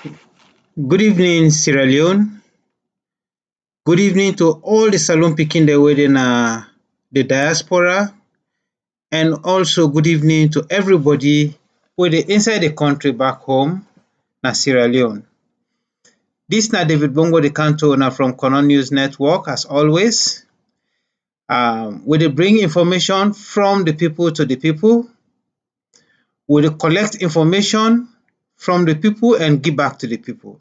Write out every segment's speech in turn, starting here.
Good evening, Sierra Leone. Good evening to all the Salon Pikin they within the diaspora, and also good evening to everybody with inside the country back home, na Sierra Leone. This na David Bongo the Canto na from Kono News Network as always. We dey bring information from the people to the people. We dey collect information from the people and give back to the people.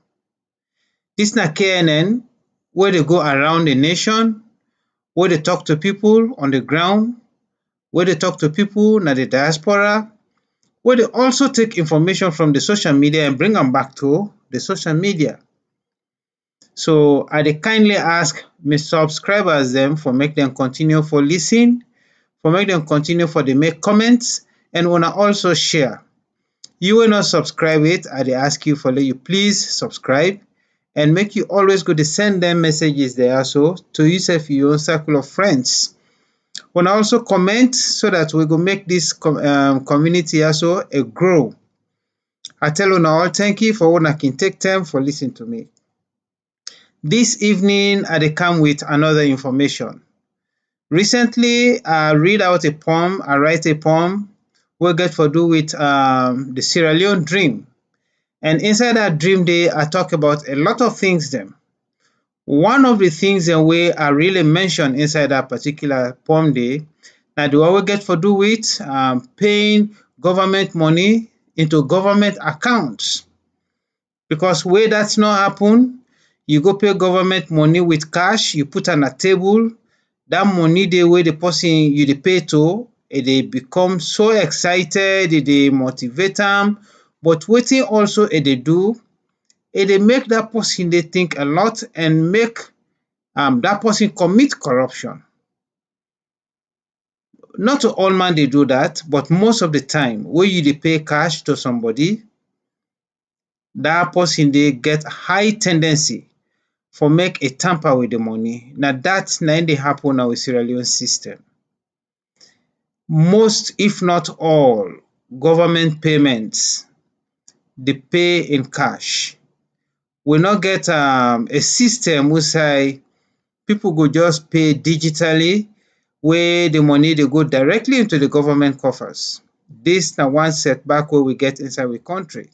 This na KNN where they go around the nation, where they talk to people on the ground, where they talk to people na the diaspora, where they also take information from the social media and bring them back to the social media. So I dey kindly ask my subscribers them for make them continue for listen, for make them continue for the make comments, and wanna also share. You will not subscribe it, I dey ask you for let you please subscribe and make you always go to send them messages there also to yourself your own circle of friends. Wanna also comment so that we go make this community also a grow. I tell una all thank you for una can take time for listening to me. This evening I dey come with another information. Recently I read out a poem, I write a poem we get for do with the Sierra Leone dream. And inside that dream day, I talk about a lot of things them. One of the things the way I really mention inside that particular poem day, na the one we get for do with paying government money into government accounts. Because where that's not happen, you go pay government money with cash, you put on a table, that money the way the person you dey pay to, they become so excited, they motivate them. But wetin also they do, they make that person they think a lot and make that person commit corruption. Not all man they do that, but most of the time, when you dey pay cash to somebody, that person they get high tendency for make a tamper with the money. Now that's na they happen now with Sierra Leone system. Most, if not all, government payments they pay in cash. We not get a system we say people go just pay digitally where the money they go directly into the government coffers. This na one setback where we get inside the country.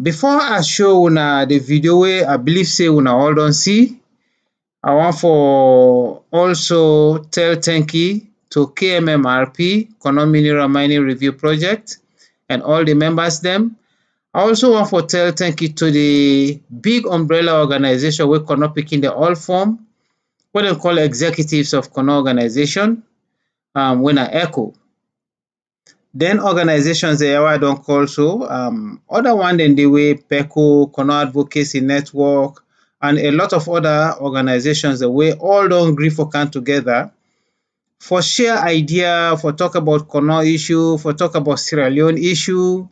Before I show una the video where I believe say una all don't see, I want for also tell thank you to KMMRP, Kono Mineral Mining Review Project, and all the members them. I also want to tell thank you to the big umbrella organization where Kono Pikin they all form, what they call executives of Kono organization, when I echo. Then organizations they I don't call so, other one than the way PECO, Kono Advocacy Network, and a lot of other organizations the way all don't agree for come together for share idea, for talk about Kono issue, for talk about Sierra Leone issue,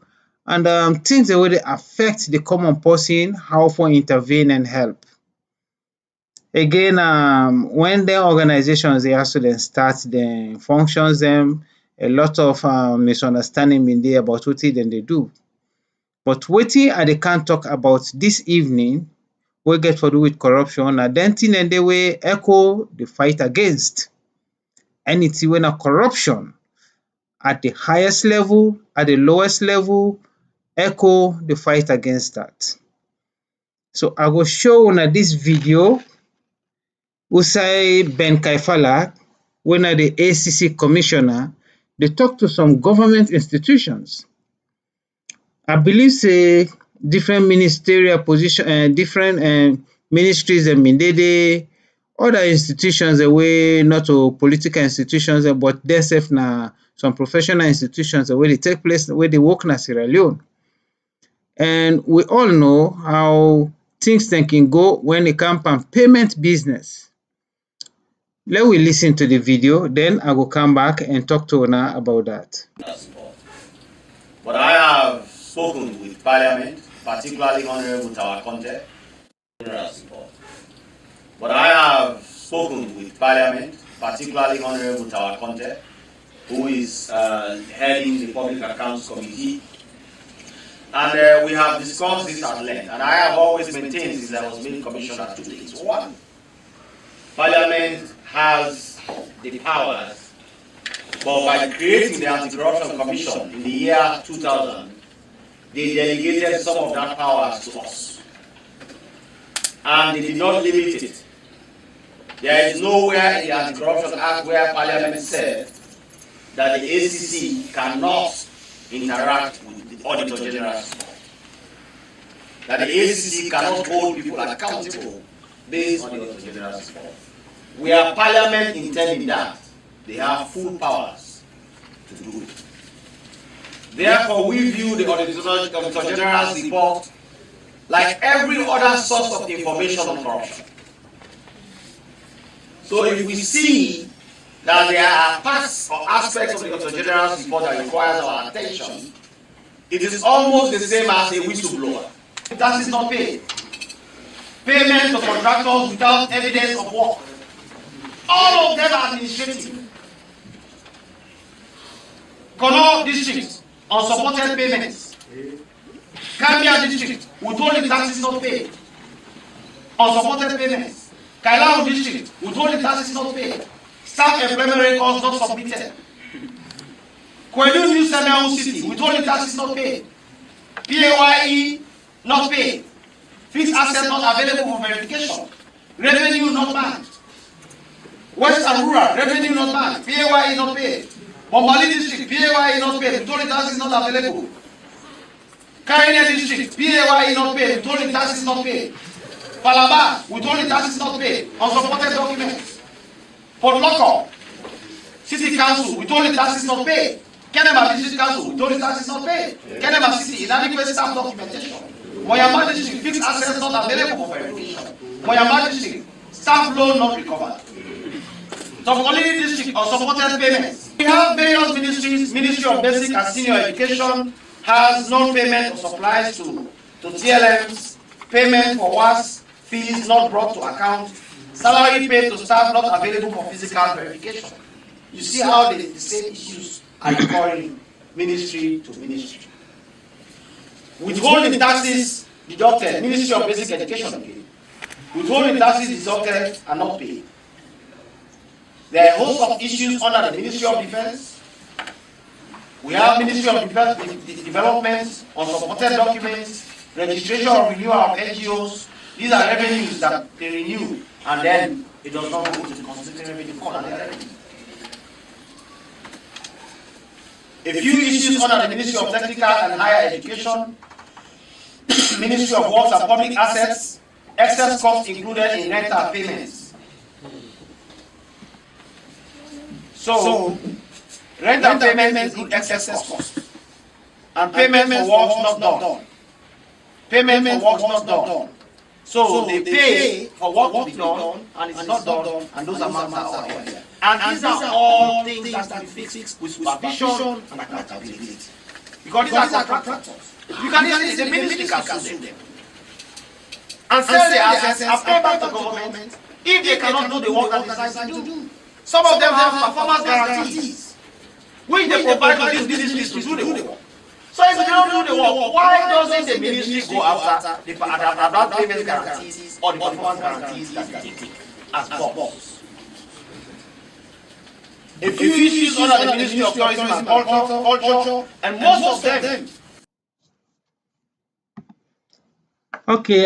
and things that will affect the common person, how for intervene and help. Again, when the organizations they also then start the functions them, a lot of misunderstanding in there about what then they do. But wetin I they can't talk about this evening, we get for do with corruption, and then thing and the way echo the fight against. Anything when a corruption at the highest level, at the lowest level, echo the fight against that. So I will show on this video who say Ben Kaifala, when the ACC commissioner, they talk to some government institutions. I believe say different ministerial position, different ministries and they other institutions away not to political institutions, but themselves na some professional institutions where they take place, where they work na Sierra Leone. And we all know how things can go when it comes to payment business. Let we listen to the video, then I will come back and talk to Ona about that. But I have spoken with Parliament, particularly Honorable Tawakonte. But I have spoken with Parliament, particularly Honorable Tawakonte, who is heading the Public Accounts Committee, And we have discussed this at length. And I have always maintained since I was made commissioner 2 things. One, Parliament has the powers, but by creating the Anti-Corruption Commission in the year 2000, they delegated some of that powers to us. And they did not limit it. There is nowhere in the Anti-Corruption Act where Parliament said that the ACC cannot interact with the Auditor General's report. That the ACC cannot hold people accountable based on the Auditor General's report. Where Parliament intending that, they have full powers to do it. Therefore, we view the Auditor General's report like every other source of information on corruption. So if we see that there are parts or aspects of the Auditor General's report that requires our attention, it is almost the same as a whistleblower. That is not paid. Payment to contractors without evidence of work. All of them are administrative. Kono district, unsupported payments. Kambia district, we told the taxes not paid. Unsupported payments. Kaifala district, we told the taxes not paid. Staff employment records not submitted. Kwelu New Semeru City, we told the taxes not paid. PAYE not paid. Fixed assets not available for verification. Revenue not banked. West and Rural, revenue not banked. PAYE not paid. Bombali district, PAYE not paid. We told the taxes not available. Kaine district, PAYE not paid. We told the taxes not paid. Palaba, we told the taxes not paid. Unsupported documents. Port Local, City Council, we told the taxes not paid. Kenema District Council, we told the taxes not paid. Kenema City, inadequate staff documentation. Moyama District, fixed assets not available for verification. Moyama District, staff loan not recovered. Topolini District, unsupported payments. We have various ministries. Ministry of Basic and Senior Education has non-payment of supplies to TLMs, payment for WAS, fees not brought to account, salary paid to staff not available for physical verification. You see how the same issues are recurring ministry to ministry. Withholding taxes deducted, Ministry of Basic Education paid. Withholding taxes deducted and not paid. There are a host of issues under the Ministry of Defense. We have Ministry of Defense Development, unsupported documents, registration or renewal of NGOs. These are revenues that they renew and then it does not go to the constituent revenue code and revenue. A few issues under the Ministry of Technical and Higher Education, Ministry of Works and Public Assets, excess costs included in rental payments. So rental payments include excess costs. And payment for works not done. Payment for works not done. So they pay for work to be done and it's not done, and those amounts are all here. And these are all things that can be fixed with supervision and accountability. Because these are contractors. You can easily, the ministry can sue them and sell their assets and pay back to government if they cannot do the work that they decide to do. Some of them have performance guarantees, which they provide to these ministries to do the work. So if they don't do the work, why doesn't the ministry go after the advance payment guarantees or the performance guarantees that they take as boss? A few issues under the Ministry of Tourism and Culture, and most of them. Okay,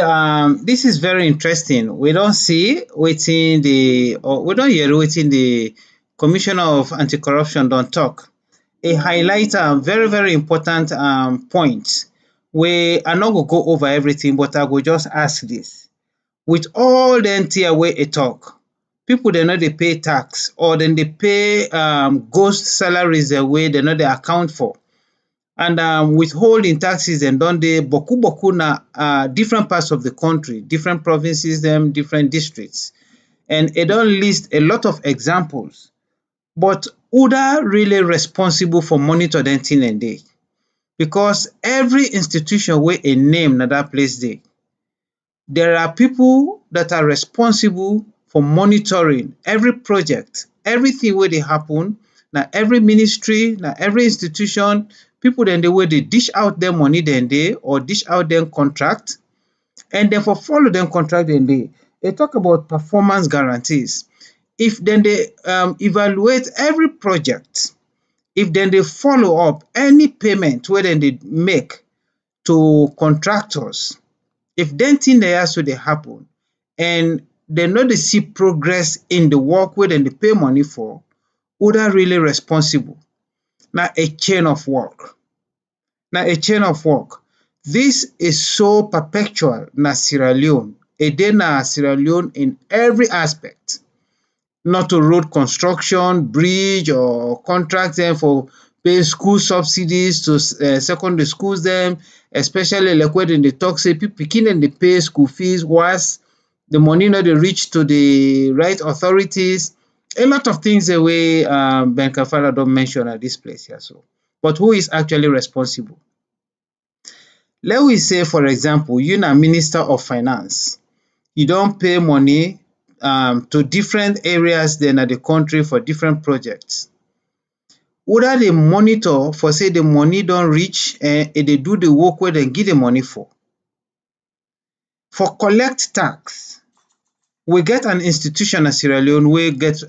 this is very interesting. We don't see within we don't hear within the Commissioner of Anti-Corruption don't talk. A highlight very, very important point. We are not going to go over everything, but I will just ask this. With all the entire way a talk, people they know they pay tax or then they pay ghost salaries the way they know they account for. And withholding taxes and don dey boku na different parts of the country, different provinces, them different districts. And it don list a lot of examples. But who are really responsible for monitor them thing and day? Because every institution wey a name na that place dey, there are people that are responsible for monitoring every project, everything wey dey happen, na every ministry, na every institution people then the way they dish out their money then they or dish out their contract, and then for follow them contract then they talk about performance guarantees. If then they evaluate every project, if then they follow up any payment where then they make to contractors, if then thing they also they happen and they know they see progress in the work where then they pay money for, who that really responsible? Now a chain of work. Now a chain of work. This is so perpetual na Sierra Leone. A day na Sierra Leone in every aspect. Not to road construction, bridge or contract them for pay school subsidies to secondary schools them, especially like when they talk say pikin dem dey pay school fees whilst the money no dey reach to the right authorities. A lot of things the way Ben Kaifala don mention at this place here so. But who is actually responsible? Let we say for example, you na Minister of Finance, you don pay money to different areas then at the country for different projects. Whether they monitor for say the money don reach and they do the work where they give the money for. For collect tax, we get an institution at Sierra Leone wey get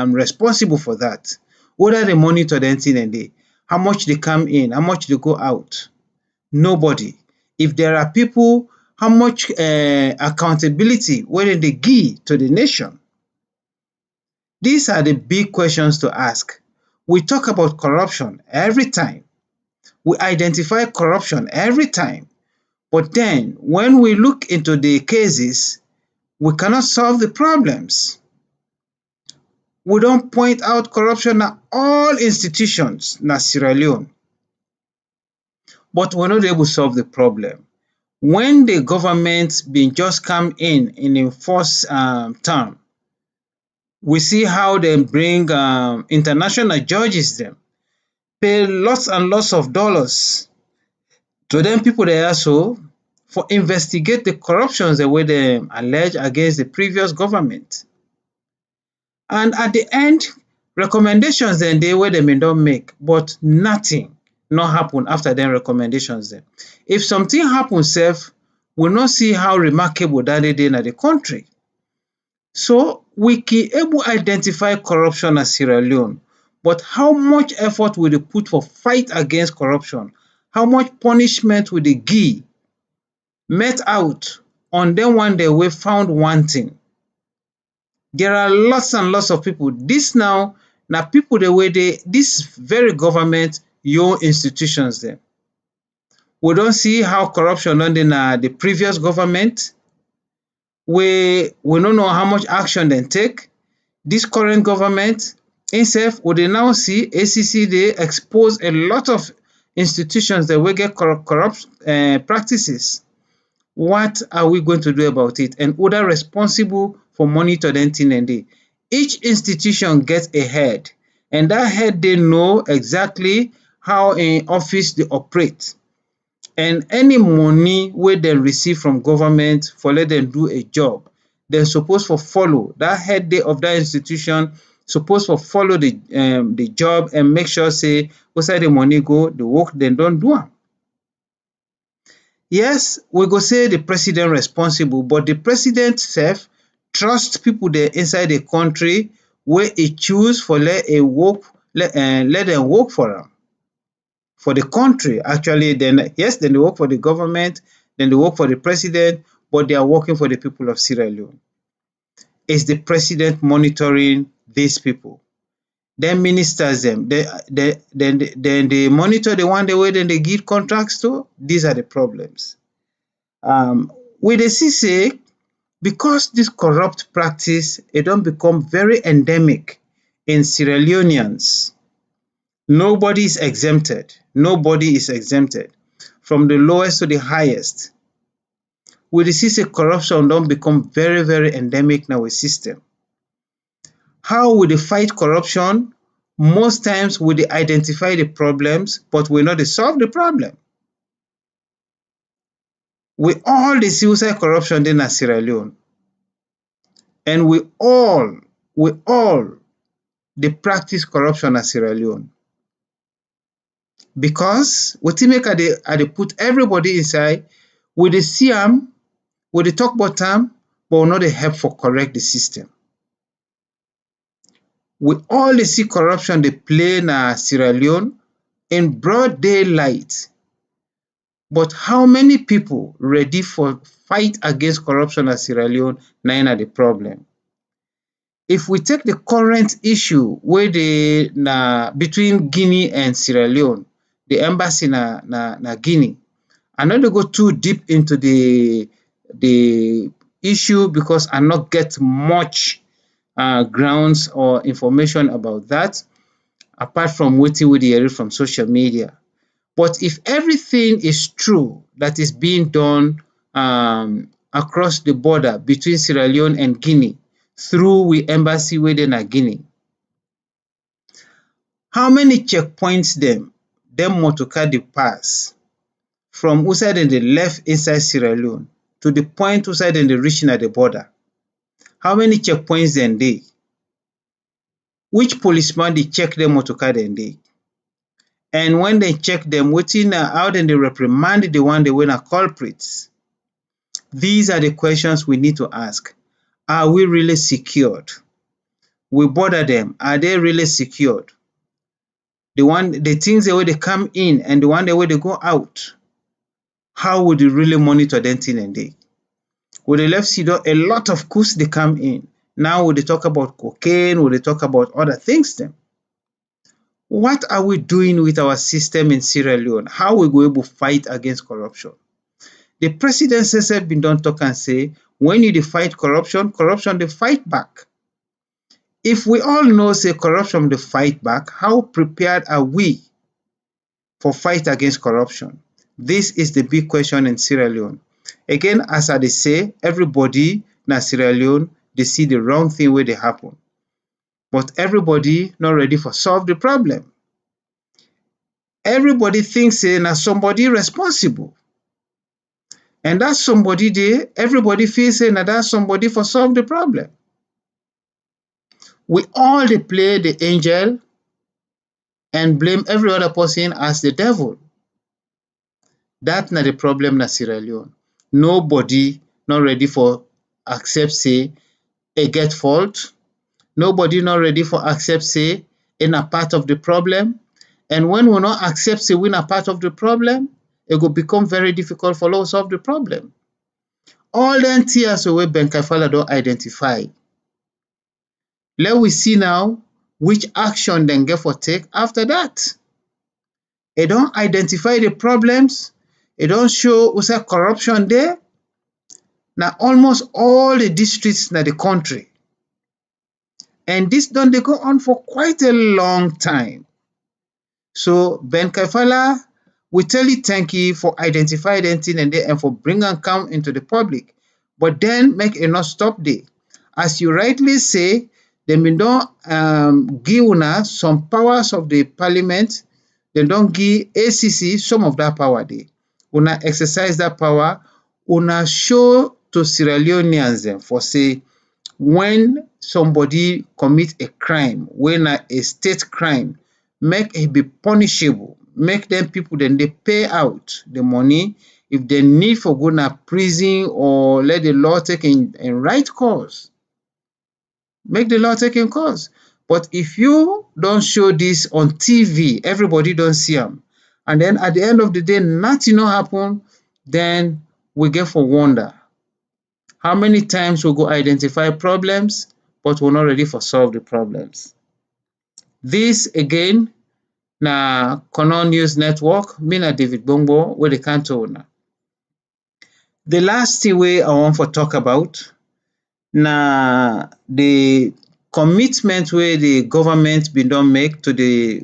responsible for that. Whether they monitor the thing and they, how much they come in, how much they go out. Nobody. If there are people, how much accountability where they give to the nation? These are the big questions to ask. We talk about corruption every time. We identify corruption every time. But then when we look into the cases, we cannot solve the problems. We don't point out corruption at all institutions na Sierra Leone. But we're not able to solve the problem. When the government been just come in the first term, we see how they bring international judges them, pay lots and lots of dollars to them people they also for investigate the corruptions the way they allege against the previous government. And at the end, recommendations then they where they may not make, but nothing not happen after them recommendations then. If something happens, self, we not see how remarkable that they did in the country. So we can able identify corruption as Sierra Leone, but how much effort will they put for fight against corruption? How much punishment will they give met out on them one day we found wanting? There are lots and lots of people. This now people the way this very government your institutions them. We don't see how corruption done in the previous government. We don't know how much action they take. This current government itself, we dey now see ACC they expose a lot of institutions that will get corrupt practices. What are we going to do about it? And who are responsible for monitoring thing and day? Each institution gets a head, and that head they know exactly how an office they operate. And any money where they receive from government for let them do a job, they're supposed to follow that head day of that institution, supposed to follow the job and make sure say where the money go, the work they don't do am. Yes, we go say the president responsible, but the president self trust people there inside the country where he choose for let them work for am. For the country, actually, then yes, then they work for the government, then they work for the president, but they are working for the people of Sierra Leone. Is the president monitoring these people? Then ministers them, then they monitor the one the way then they give contracts to. These are the problems. We dey see say because this corrupt practice it don't become very endemic in Sierra Leoneans. Nobody is exempted. Nobody is exempted from the lowest to the highest. We dey see say corruption don't become very, very endemic in our system. How we dey fight corruption? Most times we dey identify the problems, but we not dey solve the problem. We all dey see outside corruption in Sierra Leone. And we all dey practice corruption at Sierra Leone. because wetin make I dey put everybody inside, we dey see am, we dey talk about am, but we no dey help for correct the system. We all dey see corruption dey play na Sierra Leone in broad daylight, but how many people ready for fight against corruption na Sierra Leone na im na the problem. If we take the current issue wey dey between Guinea and Sierra Leone, the embassy na Guinea, I no dey go too deep into the issue because I no get much grounds or information about that, apart from wetin we dey hear from social media. But if everything is true that is being done across the border between Sierra Leone and Guinea through we embassy wey dey na Guinea, how many checkpoints dem motorcar dey pass from who side dem dey left inside Sierra Leone to the point who side dem dey reach na the border? How many checkpoints dem dey? Which policeman dey check dem motorcar dem dey? And when dem check dem, how dem dey reprimand the one wey na culprits? These are the questions we need to ask. Are we really secured? We border dem, are they really secured? The things wey dey come in and the one wey dey go out, how we dey really monitor dem thing dem dey? We dey left see a lot of coups dey come in. Now we dey talk about cocaine, we dey talk about other things dem. What are we doing with our system in Sierra Leone? How we go able fight against corruption? The president sef bin don talk am say, when you dey fight corruption, corruption dey fight back. If we all know say corruption dey fight back, how prepared are we for fight against corruption? This is the big question in Sierra Leone. Again, as I dey say, everybody na Sierra Leone dey see the wrong thing wey dey happen, but everybody no ready for solve the problem. Everybody think say na somebody responsible, and that somebody dey, everybody feel say na that somebody for solve the problem. We all dey play the angel and blame every other person as the devil. That na the problem na Sierra Leone. Nobody not ready for accept say e get fault. Nobody not ready for accept say e na part of the problem. And when we not accept say we na part of the problem, it go become very difficult for us to solve the problem. All them tears wey Ben Kaifala don identify. Let we see now which action dem get for take after that. They don identify the problems. They don show who say corruption there. Now almost all the districts in the country. And this don dey go on for quite a long time. So Ben Kaifala, we tell you thank you for identifying anything and for bringing am come into the public. But then make it not stop there. As you rightly say, dem bin don give una some powers of the parliament. Dem don give ACC some of that power there. Una exercise that power. Una show to Sierra Leoneans dem for say, when somebody commit a crime, when a state crime, make it be punishable. Make them people then they pay out the money. If they need for go to prison or let the law take in right course, make the law take in course. But if you don't show this on TV, everybody don't see them, and then at the end of the day, nothing no happen, then we get for wonder. How many times we go identify problems, but we're not ready for solve the problems? This again, na Kono News Network. Me na David Bongo, where the canto na. The last thing I want to talk about na the commitment where the government been done make to the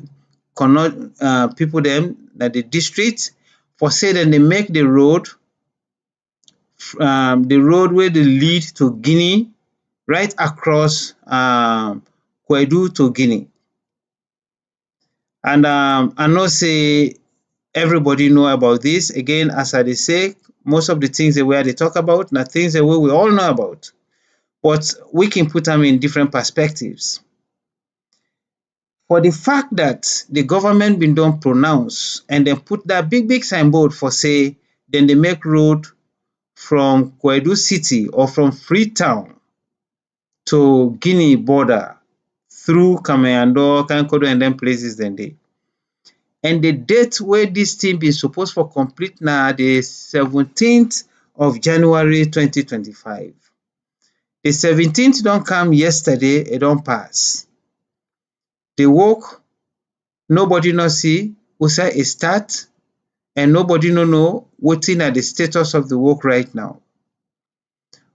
Kono people them that the district for say that they make the road where they lead to Guinea right across Kwedu to Guinea. And I know say everybody know about this. Again, as I say, most of the things that they talk about na things that we all know about, but we can put them in different perspectives. for the fact that the government bin don pronounce and dem put dat big signboard for say dem dey make road from Kwedu City or from Freetown to Guinea border through Kamiando, Kankodo and dem places dem dey. And the date wey dis thing bin suppose for complete na the 17th of January 2025. The 17th don come yesterday, e don pass. The work, nobody no see wusai e start and nobody no know wetin na the status of the work right now.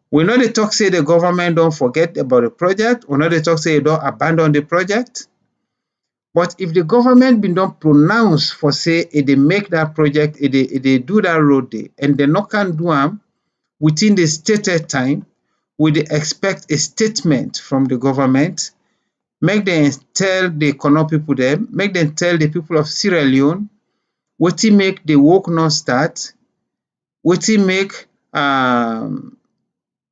We no dey talk say the government don forget about the project, we no dey talk say e don abandon the project, but if the government bin don pronounce for say e dey make dat project, e dey do dat road dey, and dem no can do am within the stated time, we dey expect a statement from the government, make dem tell the Kono people dem, make dem tell the people of Sierra Leone wetin make the work no start, wetin make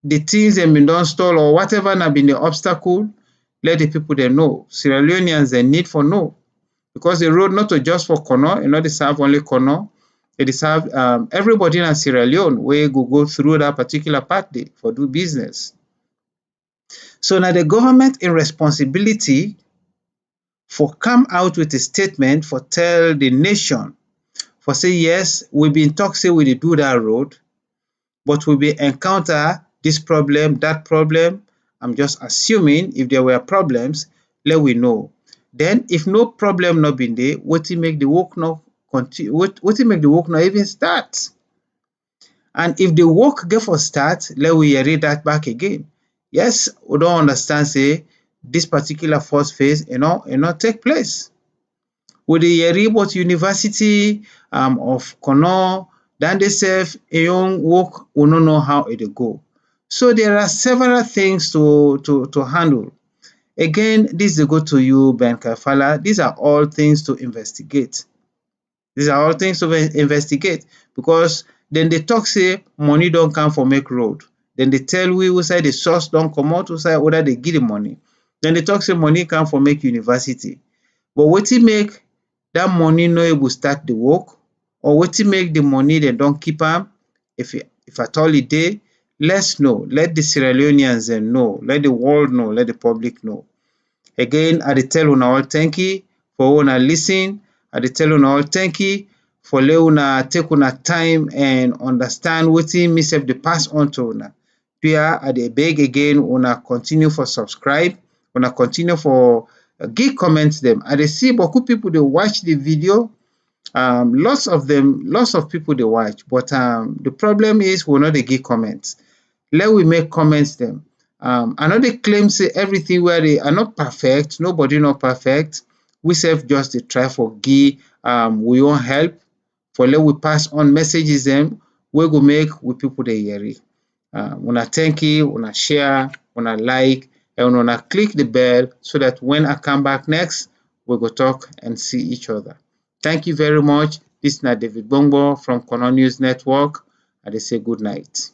the things dem bin don stall or whatever na been the obstacle, let the people dem know. Sierra Leoneans dem need for know, because the road not just for Kono, e no dey serve only Kono, e dey serve everybody na Sierra Leone wey go through that particular path dey for do business. So na the government in responsibility for come out with a statement for tell the nation for say yes, we bin talk say we dey do that road, but we bin encounter this problem, that problem. I'm just assuming if there were problems, let we know. Then if no problem no been dey, wetin make the work no continue, wetin make the work no even start? And if the work get for start, let we read that back again. Yes, we don understand say this particular first phase e no take place. We dey hear about University of Kono, dan dey sef e own work, we no know how e dey go. So there are several things to handle. Again, this dey go to you, Ben Kaifala. These are all things to investigate. These are all things to investigate, because dem dey talk say money don come for make road. Dem dey tell we who side the source don comot, who side whether dey give the money. Dem dey talk say money come for make university. But wetin make that money no able start the work, or wetin make the money dem don keep am, if at all e dey, let's know. Let the Sierra Leoneans dem know, let the world know, let the public know. Again, I dey tell una all thank you for una listen. I dey tell una all thank you for let una take una time and understand wetin me sef dey pass on to una. Here I dey beg again, una continue for subscribe, una continue for give comments dem. I dey see boku people dey watch the video. Lots of people dey watch, but the problem is we no dey give comments. Let we make comments dem. I no dey claim say everything wey dey are not perfect, nobody not perfect. We sef just dey try for give we own help, for let we pass on messages dem wey go make we people dey hear. Una thank you, una share, una like, and una click the bell so that when I come back next, we go talk and see each other. Thank you very much. This na David Bongbo from Kono News Network. I dey say good night.